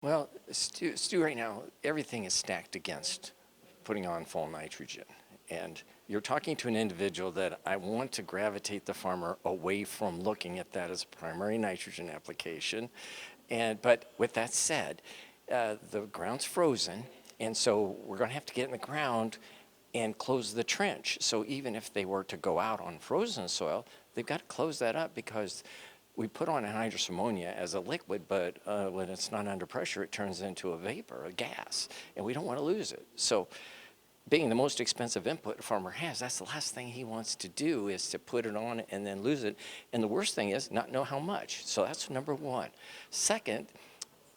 Well, Stu, right now, everything is stacked against putting on fall nitrogen. And you're talking to an individual that I want to gravitate the farmer away from looking at that as a primary nitrogen application. But with that said, the ground's frozen, and so we're going to have to get in the ground and close the trench. So even if they were to go out on frozen soil, they've got to close that up because we put on anhydrous ammonia as a liquid, but when it's not under pressure, it turns into a vapor, a gas, and we don't want to lose it. So being the most expensive input a farmer has, that's the last thing he wants to do is to put it on and then lose it. And the worst thing is not know how much. So that's number one. Second,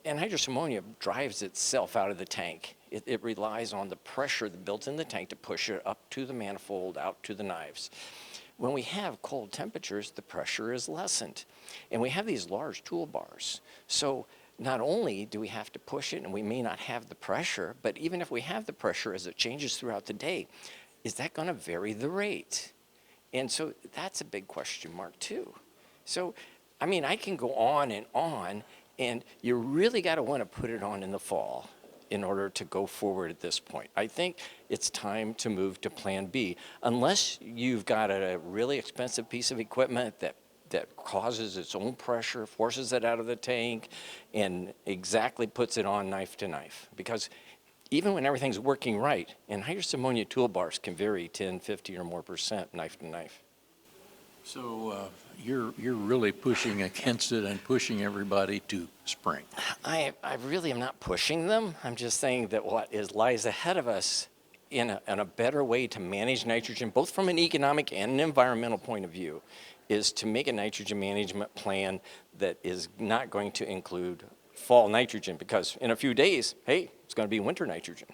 anhydrous ammonia drives itself out of the tank. It relies on the pressure built in the tank to push it up to the manifold, out to the knives. When we have cold temperatures, the pressure is lessened. And we have these large toolbars. So not only do we have to push it and we may not have the pressure, but even if we have the pressure as it changes throughout the day, is that going to vary the rate? And so that's a big question mark too. So, I mean, I can go on, and you really got to want to put it on in the fall in order to go forward at this point. I think it's time to move to plan B, unless you've got a really expensive piece of equipment that causes its own pressure, forces it out of the tank, and exactly puts it on knife to knife. Because even when everything's working right, anhydrous ammonia toolbars can vary 10, 50 or more % knife to knife. So you're really pushing against it and pushing everybody to spring. I really am not pushing them. I'm just saying that what lies ahead of us in a better way to manage nitrogen, both from an economic and an environmental point of view, is to make a nitrogen management plan that is not going to include fall nitrogen, because in a few days, hey, it's going to be winter nitrogen.